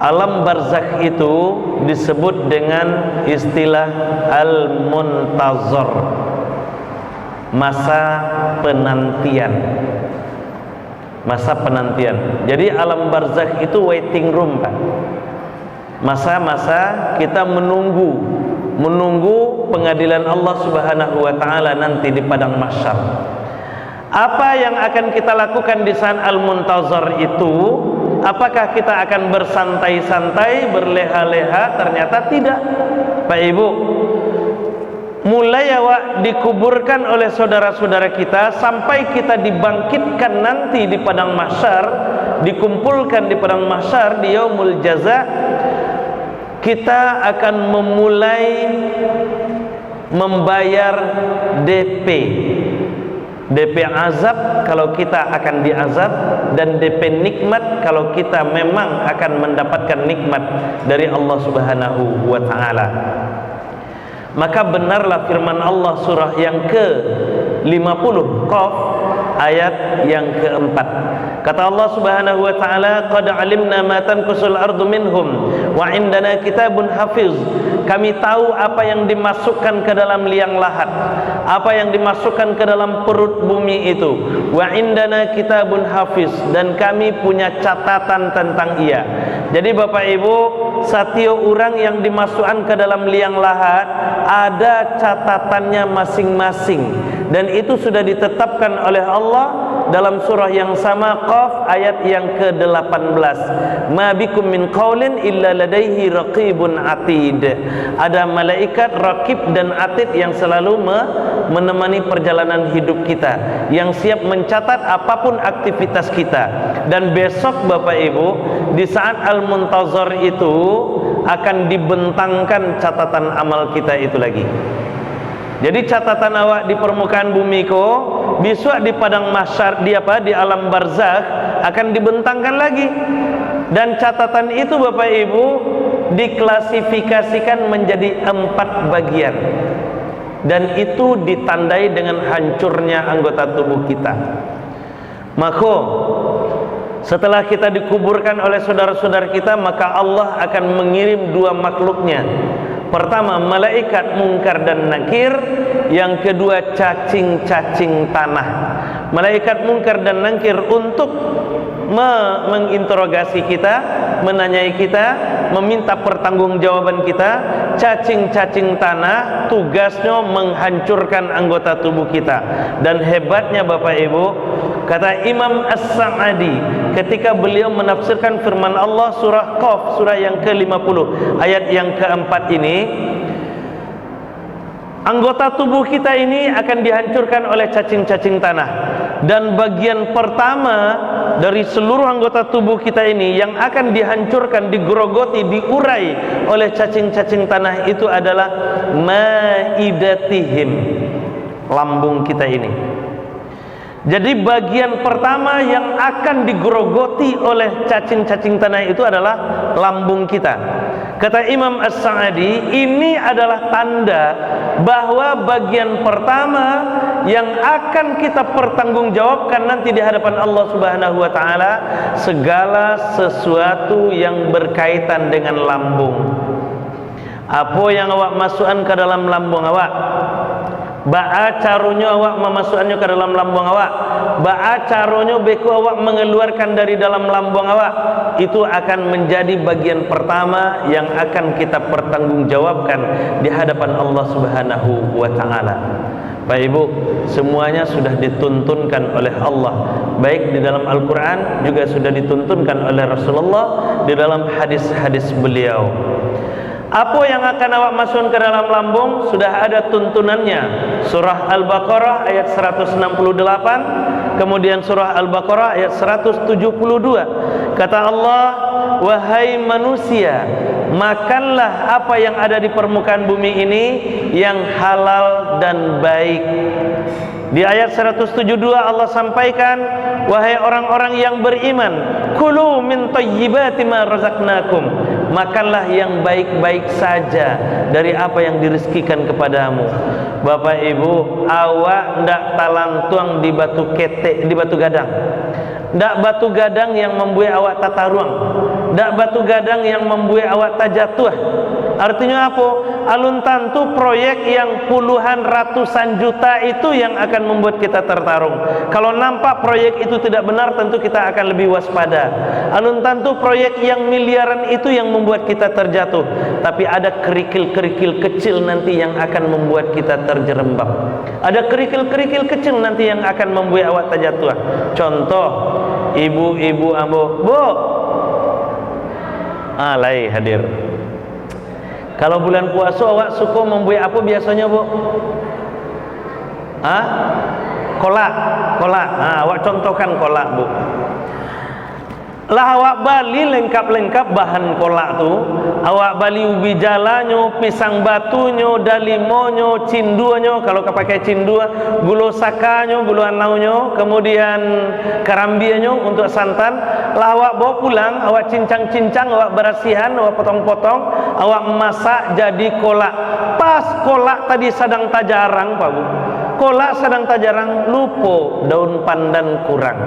Alam barzakh itu disebut dengan istilah al-muntazar, masa penantian. Masa penantian. Jadi alam barzakh itu waiting room, Pak. Masa-masa kita menunggu pengadilan Allah Subhanahu wa taala nanti di padang mahsyar. Apa yang akan kita lakukan di saat al-muntazar itu? Apakah kita akan bersantai-santai, berleha-leha? Ternyata tidak, Pak Ibu. Mulai awak dikuburkan oleh saudara-saudara kita sampai kita dibangkitkan nanti di padang mahsyar, dikumpulkan di padang mahsyar di yaumul jaza, kita akan memulai membayar DP azab kalau kita akan diazab, dan DP nikmat kalau kita memang akan mendapatkan nikmat dari Allah Subhanahu wa taala. Maka benarlah firman Allah surah yang ke-50 Qaf ayat yang keempat. Kata Allah Subhanahu wa taala, qad alimna ma tanqusul ardu minhum wa indana kitabun hafiz. Kami tahu apa yang dimasukkan ke dalam liang lahat, apa yang dimasukkan ke dalam perut bumi itu. Wa indana kitabun hafiz, dan kami punya catatan tentang ia. Jadi Bapak Ibu, setiap orang yang dimasukkan ke dalam liang lahat ada catatannya masing-masing, dan itu sudah ditetapkan oleh Allah dalam surah yang sama Qaf ayat yang ke-18. Ma bikum min qaulin illa ladaihi raqibun atid. Ada malaikat raqib dan atid yang selalu menemani perjalanan hidup kita, yang siap mencatat apapun aktivitas kita. Dan besok Bapak Ibu, di saat al-muntazar itu akan dibentangkan catatan amal kita itu lagi. Jadi catatan awak di permukaan bumi ko, besok di padang mahsyar, di alam barzakh akan dibentangkan lagi. Dan catatan itu Bapak Ibu diklasifikasikan menjadi 4 bagian, dan itu ditandai dengan hancurnya anggota tubuh kita. Maka setelah kita dikuburkan oleh saudara-saudara kita, maka Allah akan mengirim 2 makhluknya. Pertama malaikat Munkar dan Nakir, yang kedua cacing-cacing tanah. Malaikat Munkar dan Nakir untuk menginterogasi kita, menanyai kita, meminta pertanggungjawaban kita. Cacing-cacing tanah tugasnya menghancurkan anggota tubuh kita. Dan hebatnya Bapak Ibu, kata Imam As-Sa'adi ketika beliau menafsirkan firman Allah surah Qaf, surah yang ke-50 ayat yang keempat ini, anggota tubuh kita ini akan dihancurkan oleh cacing-cacing tanah. Dan bagian pertama dari seluruh anggota tubuh kita ini yang akan dihancurkan, digerogoti, diurai oleh cacing-cacing tanah itu adalah maidatihim, lambung kita ini. Jadi bagian pertama yang akan digerogoti oleh cacing-cacing tanah itu adalah lambung kita. Kata Imam As-Sa'adi, ini adalah tanda bahwa bagian pertama yang akan kita pertanggungjawabkan nanti di hadapan Allah Subhanahu wa taala, segala sesuatu yang berkaitan dengan lambung. Apa yang awak masukkan ke dalam lambung awak? Ba'a caranya awak memasukkannya ke dalam lambung awak, ba'a caranya beku awak mengeluarkan dari dalam lambung awak, itu akan menjadi bagian pertama yang akan kita pertanggungjawabkan di hadapan Allah Subhanahu wa taala. Bapak Ibu, semuanya sudah dituntunkan oleh Allah, baik di dalam Al-Quran, juga sudah dituntunkan oleh Rasulullah di dalam hadis-hadis beliau. Apa yang akan awak masukkan ke dalam lambung sudah ada tuntunannya. Surah Al-Baqarah ayat 168, kemudian surah Al-Baqarah ayat 172. Kata Allah, wahai manusia, makanlah apa yang ada di permukaan bumi ini yang halal dan baik. Di ayat 172 Allah sampaikan, wahai orang-orang yang beriman, kulu min thayyibati ma razaqnakum, makanlah yang baik-baik saja dari apa yang dirizkikan kepadamu. Bapak Ibu, awak ndak talang tuang di batu ketek, di batu gadang, Dak batu gadang yang membuat awak tata ruang, dak batu gadang yang membuat awak tajatuh. Artinya apa? Alun tantu proyek yang puluhan ratusan juta itu yang akan membuat kita tertarung. Kalau nampak proyek itu tidak benar, tentu kita akan lebih waspada. Alun tantu proyek yang miliaran itu yang membuat kita terjatuh. Tapi ada kerikil-kerikil kecil nanti yang akan membuat kita terjerembab. Ada kerikil-kerikil kecil nanti yang akan membuat awak terjatuh. Contoh, ibu-ibu ambo, bu, alai hadir. Kalau bulan puasa awak suka membuat apa biasanya, bu? Kolak, kolak. Awak contohkan kolak, bu. Lah awak bali lengkap-lengkap bahan kolak tu. Awak bali ubi jalanyo, pisang batunya, dalimonyo, cinduanyo. Kalau kau pakai cindua, gula sakanyo, gula anaunya, kemudian karambianyo untuk santan. Lah awak bawa pulang, awak cincang-cincang, awak berasihan, awak potong-potong, awak masak jadi kolak. Pas kolak tadi sedang tajarang, Pak Bu. Kolak sedang tajarang, lupa daun pandan kurang.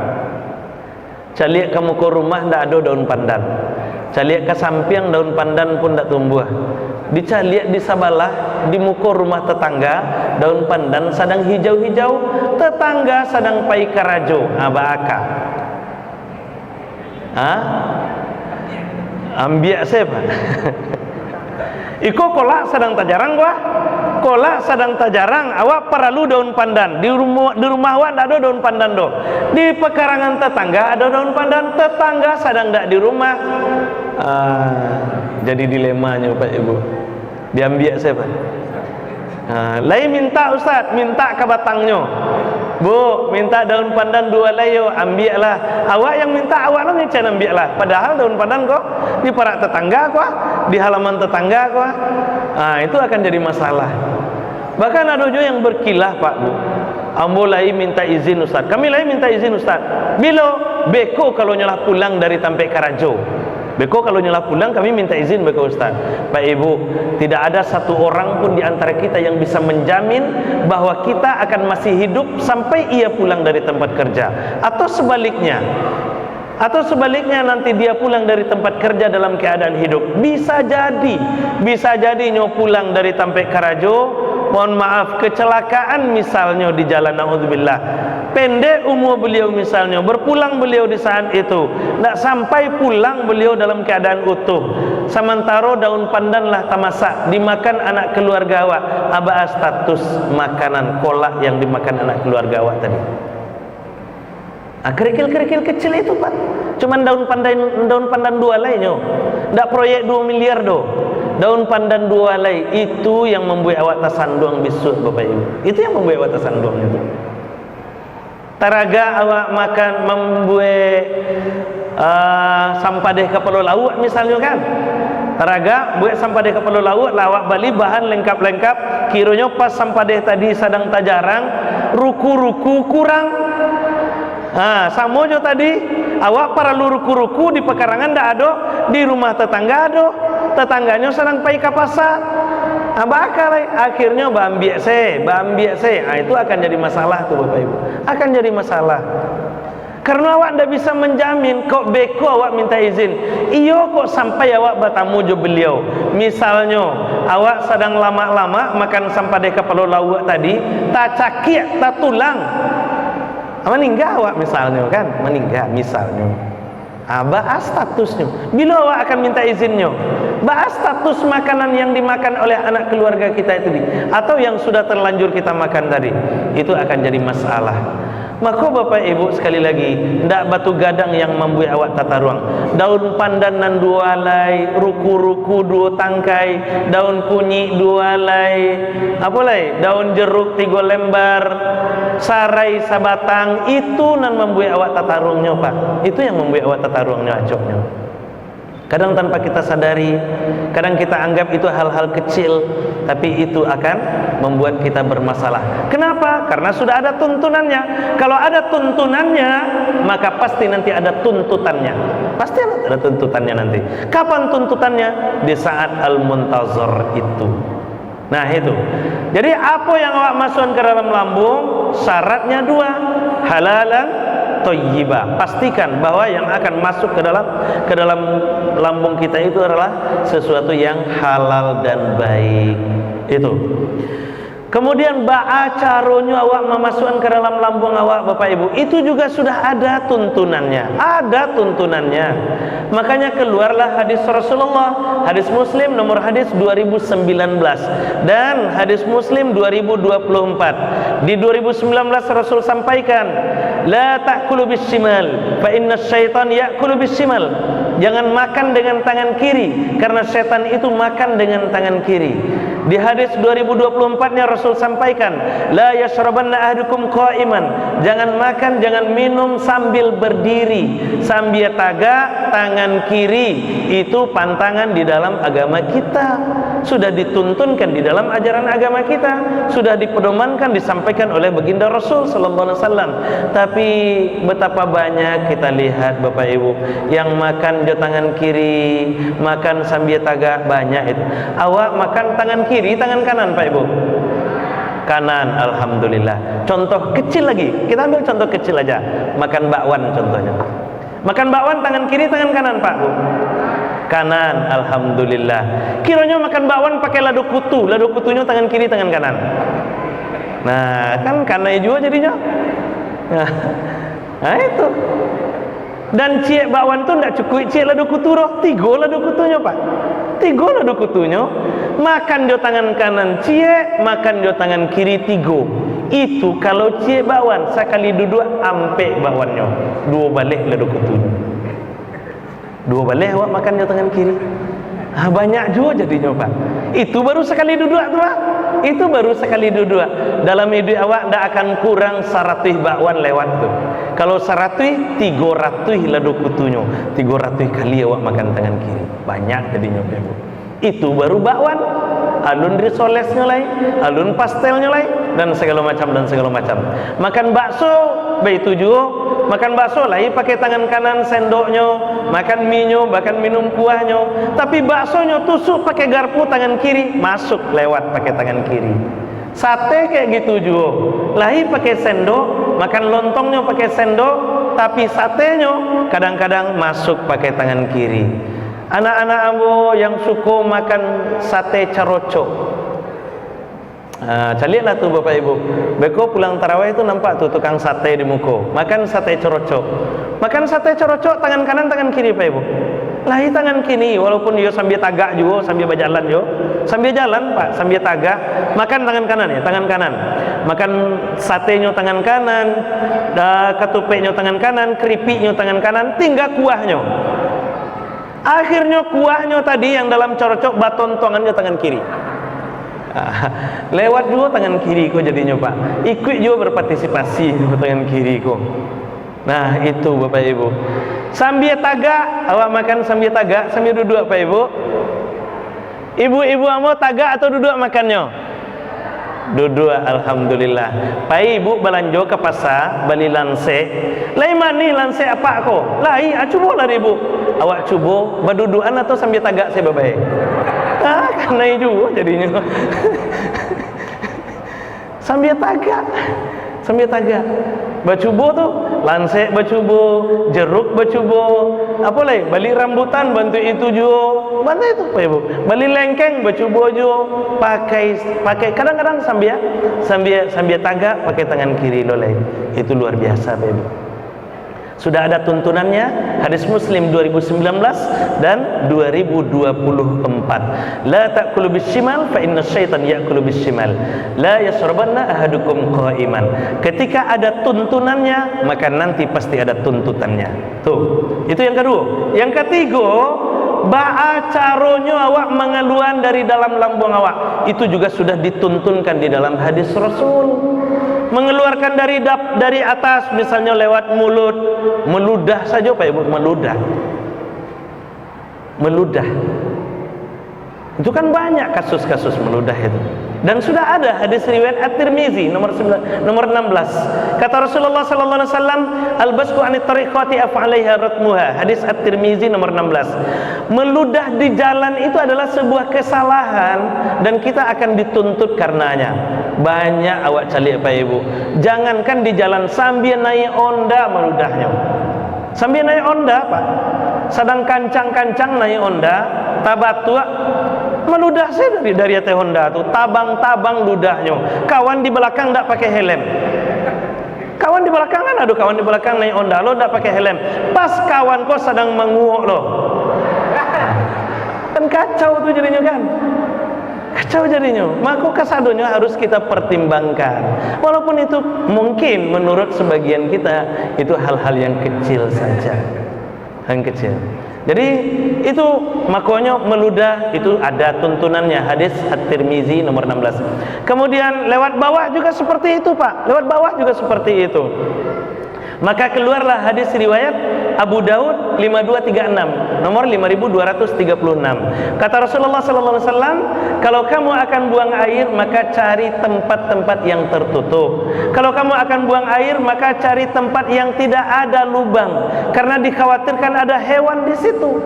Caliak kamu ke rumah tidak ada daun pandan. Caliak ke samping daun pandan pun tidak tumbuh. Dicaliak di sabalah di muka rumah tetangga daun pandan sedang hijau-hijau, tetangga sedang pai karajo, abaka. Ambiak siapa? Iko kolak sedang tajarang gua. Kolak sedang tajarang, awak perlu daun pandan. Di rumah awak tidak ada daun pandan do. Di pekarangan tetangga ada daun pandan, tetangga sedang tidak di rumah. Jadi dilemanya Pak Ibu. Diambil siapa? Lai minta Ustaz, minta ke batangnya. Bu, minta daun pandan 2 layo, ambillah. Awak yang minta, awak lah ngecen ambillah. Padahal daun pandan kok di parak tetangga kok, di halaman tetangga kok. Itu akan jadi masalah. Bahkan ada juga yang berkilah, Pak Bu. Ambo lai minta izin Ustaz. Kami lai minta izin Ustaz. Bila beko kalau nyalah pulang dari Tampe Karajo. Beko kalau nyalah pulang kami minta izin beko Ustaz. Pak Ibu, tidak ada satu orang pun di antara kita yang bisa menjamin bahwa kita akan masih hidup sampai ia pulang dari tempat kerja. Atau sebaliknya nanti dia pulang dari tempat kerja dalam keadaan hidup. Bisa jadi nyo pulang dari Tampe Karajo, mohon maaf, kecelakaan misalnya di jalan, naudzubillah, pendek umur beliau misalnya, berpulang beliau di saat itu, tidak sampai pulang beliau dalam keadaan utuh. Sementara daun pandanlah tamasak dimakan anak keluarga awak, aba status makanan kolak yang dimakan anak keluarga awak tadi. Kerikil-kerikil kecil itu Pak, cuman daun pandan 2 lainnya, tidak proyek 2 miliar do. Daun pandan 2 lay itu yang membuat awak tersanduang besok Bapak Ibu. Itu yang membuat awak tersanduang itu. Taraga awak makan membuat sampah deh kepala lauk misalnya kan. Taraga buat sampah deh kepala lauk, lawak bali bahan lengkap-lengkap. Kiranya pas sampah deh tadi sedang tajarang, ruku-ruku kurang. Sama jo tadi awak para ruku-ruku di pekarangan ndak ada, di rumah tetangga ada, tetangganya sedang pai ke pasar. Akhirnya bambiak se. Itu akan jadi masalah tuh Bapak Ibu. Akan jadi masalah. Karena awak ndak bisa menjamin kok beko awak minta izin. Iyo kok sampai awak bertamu jo beliau. Misalnya awak sedang lama-lama makan sampah deh kepala lauk tadi, tak cakik, tak tulang. Meninggal awak misalnya kan, meninggal misalnya. Bahas statusnya. Bila awak akan minta izinnya, bahas status makanan yang dimakan oleh anak keluarga kita itu atau yang sudah terlanjur kita makan tadi, itu akan jadi masalah. Maka Bapak Ibu sekali lagi, ndak batu gadang yang membuat awak tata ruang. Daun pandanan 2 lay, ruku-ruku 2 tangkai, daun kunyi 2 lay, apa lay? Daun jeruk 3 lembar, sarai sabatang, itu nan membuat awak tata ruangnya Pak. Itu yang membuat awak tata ruangnya acoknya. Kadang tanpa kita sadari, kadang kita anggap itu hal-hal kecil, tapi itu akan membuat kita bermasalah. Kenapa? Karena sudah ada tuntunannya. Kalau ada tuntunannya, maka pasti nanti ada tuntutannya. Pasti ada tuntutannya nanti. Kapan tuntutannya? Di saat al-muntazar itu. Nah itu. Jadi apa yang awak masukkan ke dalam lambung, syaratnya 2, halalan thayyibah. Pastikan bahwa yang akan masuk ke dalam lambung kita itu adalah sesuatu yang halal dan baik. Itu. Kemudian ba'a caronyo awak memasukkan ke dalam lambung awak, Bapak Ibu, itu juga sudah ada tuntunannya. Ada tuntunannya. Makanya keluarlah hadis Rasulullah, hadis Muslim nomor hadis 2019 dan hadis Muslim 2024. Di 2019 Rasul sampaikan, la ta'kulu bisyimal fa inna syaitan ya'kulu bisyimal. Jangan makan dengan tangan kiri karena setan itu makan dengan tangan kiri. Di hadis 2024-nya Rasul sampaikan, la yashrabanna ahadukum qa'iman. Jangan makan, jangan minum sambil berdiri. Sambil tagak tangan kiri. Itu pantangan di dalam agama kita. Sudah dituntunkan di dalam ajaran agama kita. Sudah dipedomankan, disampaikan oleh baginda Rasul sallallahu alaihi wasallam. Tapi betapa banyak kita lihat Bapak Ibu yang makan di tangan kiri, makan sambil tagak, banyak itu. Awak makan tangan kiri, tangan kanan Pak Ibu? Kanan, alhamdulillah. Contoh kecil lagi, kita ambil contoh kecil aja. Makan bakwan contohnya. Makan bakwan tangan kiri, tangan kanan Pak Bu? Kanan, alhamdulillah. Kiranya makan bakwan pakai lado kutunya tangan kiri, tangan kanan. Nah, kan kanai juga jadinya. Nah itu. Dan ciek bakwan tu tidak cukup ciek lado kutu roh, 3 lado kutunya Pak. 3 lado kutunya. Makan di tangan kanan ciek, makan di tangan kiri 3. Itu kalau ciek bakwan sekali duduk ampe bakwannya 2 balik lado kutunya. 2 balik awak makan di tangan kiri. Banyak juga jadinya Pak. Itu baru sekali duduk tu Pak. Itu baru sekali duduk. Dalam hidup awak tidak akan kurang 100 bakwan lewat tu. Kalau 100, 300 lado kutunya. 300 kali awak makan tangan kiri. Banyak jadinya Pak Ibu. Itu baru bakwan. Alun risolesnya lain, alun pastelnya lain, dan segala macam. Makan bakso, begitu juga. Makan bakso lagi pakai tangan kanan sendoknya, makan minyo, bahkan minum kuahnya. Tapi baksonya tusuk pakai garpu tangan kiri, masuk lewat pakai tangan kiri. Sate kayak gitu juga, lagi pakai sendok, makan lontongnya pakai sendok, tapi satenya kadang-kadang masuk pakai tangan kiri. Anak-anak ambo yang suka makan sate carocok, carilah tuh Bapak Ibu. Beko pulang tarawih itu nampak tuh tukang sate di muka. Makan sate carocok. Makan sate carocok tangan kanan tangan kiri Pak Ibu. Lahi tangan kiri walaupun dia sambil tagak juga, sambil berjalan juga. Sambil jalan Pak, sambil tagak. Makan tangan kanan ya, tangan kanan. Makan satenya tangan kanan, ketupeknya tangan kanan, keripiknya tangan kanan, tinggal kuahnya. Akhirnya kuahnya tadi yang dalam carocok baton tangannya tangan kiri. Lewat juga tangan kiri kok jadinya Pak. Ikut juga berpartisipasi di tangan kiri kok. Nah itu Bapak Ibu. Sambil tagak, awak makan sambil tagak, sambil duduk Pak Ibu. Ibu-ibu mau tagak atau duduk makannya? Duduk, alhamdulillah. Pai ibu belanja ke pasar beli lanse. Lai mani lanse apa ko? Lai, cuba lah ibu. Awak cuba berdudukan atau sambil tagak saya baik. Karena juga jadinya. Sambil tagak. Sambil tagak. Bacubo tuh, lanse bacubo, jeruk bacubo, apa lagi? Beli rambutan bantu itu juga, bantu itu Pak Ibu. Beli lengkeng bacubo juga, pakai kadang-kadang sambil tagak pakai tangan kiri loleh. Itu luar biasa Pak Ibu. Sudah ada tuntunannya, hadis Muslim 2019 dan 2024. La ta'kulu bisyimal fa inna syaitan ya'kulu bisyimal. La yashrabanna ahadukum qa'iman. Ketika ada tuntunannya, maka nanti pasti ada tuntutannya. Tuh, itu yang kedua. Yang ketiga, ba'a caronyo awak mengeluarkan dari dalam lambung awak. Itu juga sudah dituntunkan di dalam hadis Rasul. Mengeluarkan dari atas, misalnya lewat mulut, meludah saja Pak Ibu, meludah. Itu kan banyak kasus-kasus meludah itu. Dan sudah ada hadis riwayat At-Tirmizi nomor 16. Kata Rasulullah sallallahu alaihi wasallam, "Al-basqu 'anit tariqati af'alaiha ratmuha." Hadis At-Tirmizi nomor 16. Meludah di jalan itu adalah sebuah kesalahan dan kita akan dituntut karenanya. Banyak awak calik Pak Ibu. Jangankan di jalan, sambil naik onda meludahnya. Sambil naik onda Pak. Sedang kancang-kancang naik onda, tabatua meludah saya dari atas Honda tuh, tabang-tabang ludahnya. Kawan di belakang tak pakai helm. Kawan di belakang kan, aduh kawan di belakang naik Honda, lo tak pakai helm. Pas kawan kau sedang menguok lo. Kan kacau tuh jadinya kan. Kacau jadinya. Maka kasadonya harus kita pertimbangkan. Walaupun itu mungkin menurut sebagian kita itu hal-hal yang kecil saja. Yang kecil. Jadi itu makanya meludah itu ada tuntunannya, hadis At-Tirmizi nomor 16. Kemudian lewat bawah juga seperti itu Pak, lewat bawah juga seperti itu. Maka keluarlah hadis riwayat Abu Daud 5236 nomor 5236. Kata Rasulullah sallallahu alaihi wasallam, kalau kamu akan buang air maka cari tempat-tempat yang tertutup. Kalau kamu akan buang air maka cari tempat yang tidak ada lubang, karena dikhawatirkan ada hewan di situ.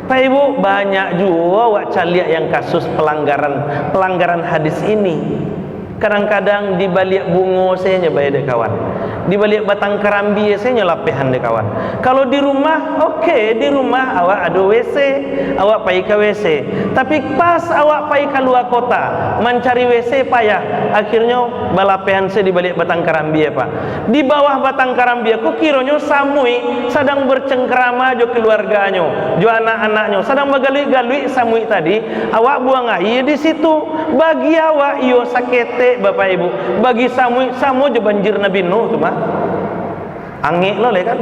Pak Ibu, banyak juga wak caliak yang kasus pelanggaran hadis ini. Kadang-kadang di balik bungo saya nyoba dek kawan, di balik batang kerambi saya nyolapehan dek kawan. Kalau di rumah, oke, di rumah awak ada WC, awak pergi ke WC. Tapi pas awak pergi ke luar kota mencari WC payah, akhirnya balapehan saya di balik batang kerambi ya Pak. Di bawah batang kerambi aku kiranya samui sedang bercengkrama jo keluarganya, jo anak-anaknya sedang megalui-galui samui tadi, awak buang air di situ. Bagi awak iyo sakete Bapak Ibu, bagi samu je banjir Nabi Nuh tu mah angin lo kan.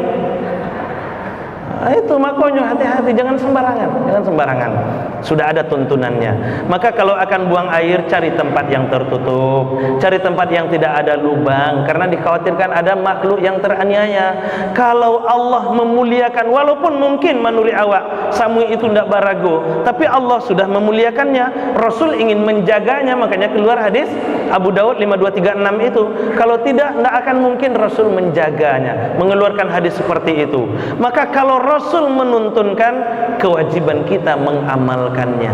Itu makanya hati-hati, jangan sembarangan. Sudah ada tuntunannya. Maka kalau akan buang air cari tempat yang tertutup, cari tempat yang tidak ada lubang, karena dikhawatirkan ada makhluk yang teraniaya. Kalau Allah memuliakan, walaupun mungkin menurut awak samui itu tidak barago, tapi Allah sudah memuliakannya, Rasul ingin menjaganya, makanya keluar hadis Abu Daud 5236 itu. Kalau tidak akan mungkin Rasul menjaganya, mengeluarkan hadis seperti itu. Maka kalau Rasul menuntunkan, kewajiban kita mengamalkannya.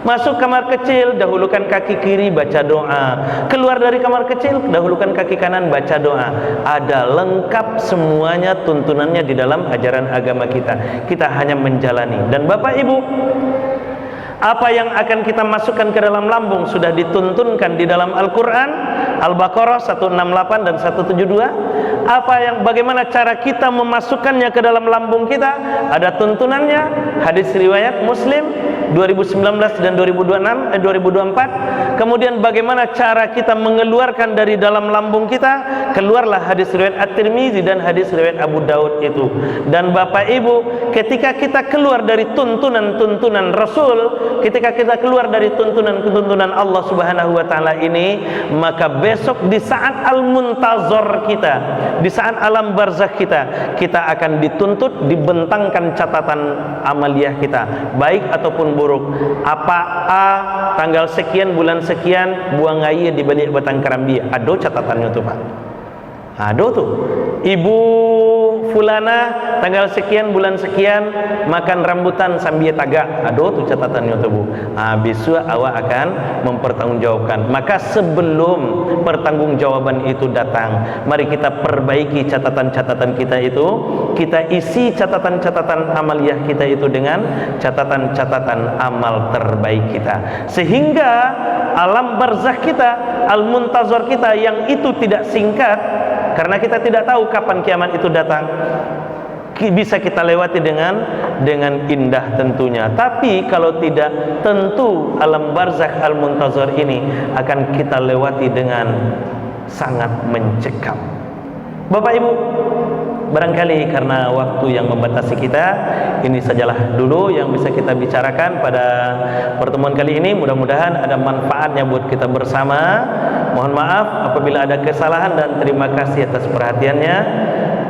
Masuk kamar kecil, dahulukan kaki kiri baca doa. Keluar dari kamar kecil, dahulukan kaki kanan baca doa. Ada lengkap semuanya tuntunannya di dalam ajaran agama kita. Kita hanya menjalani. Dan Bapak Ibu, apa yang akan kita masukkan ke dalam lambung sudah dituntunkan di dalam Al-Quran, Al-Baqarah 168 dan 172. Bagaimana cara kita memasukkannya ke dalam lambung kita, ada tuntunannya. Hadis riwayat Muslim 2019 dan 2024. Kemudian bagaimana cara kita mengeluarkan dari dalam lambung kita, keluarlah hadis riwayat At-Tirmizi dan hadis riwayat Abu Daud itu. Dan Bapak Ibu, ketika kita keluar dari tuntunan-tuntunan Rasul, ketika kita keluar dari tuntunan-tuntunan Allah Subhanahu wa taala ini, maka besok di saat al-muntazor kita, di saat alam barzakh kita akan dituntut, dibentangkan catatan amaliyah kita, baik ataupun buruk. Apa tanggal sekian bulan sekian buang air di balik batang kerambi, ada catatannya tuh Pak. Ada tuh. Ibu fulana tanggal sekian bulan sekian makan rambutan sambil tagak, ada tuh catatannya tuh Bu. Besok awak akan mempertanggungjawabkan. Maka sebelum pertanggungjawaban itu datang, mari kita perbaiki catatan-catatan kita itu. Kita isi catatan-catatan amaliyah kita itu dengan catatan-catatan amal terbaik kita, sehingga alam barzakh kita, al-muntazar kita yang itu tidak singkat, karena kita tidak tahu kapan kiamat itu datang, bisa kita lewati dengan indah tentunya. Tapi kalau tidak, tentu alam barzakh al-muntazar ini akan kita lewati dengan sangat mencekam. Bapak Ibu, barangkali karena waktu yang membatasi kita, ini sajalah dulu yang bisa kita bicarakan pada pertemuan kali ini. Mudah-mudahan ada manfaatnya buat kita bersama. Mohon maaf apabila ada kesalahan dan terima kasih atas perhatiannya.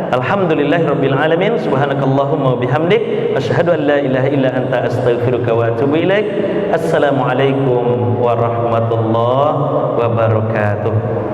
Alhamdulillahirabbil alamin. Subhanakallahumma wa bihamdik asyhadu an la ilaha illa anta astaghfiruka wa atubu ilaik. Assalamualaikum warahmatullahi wabarakatuh.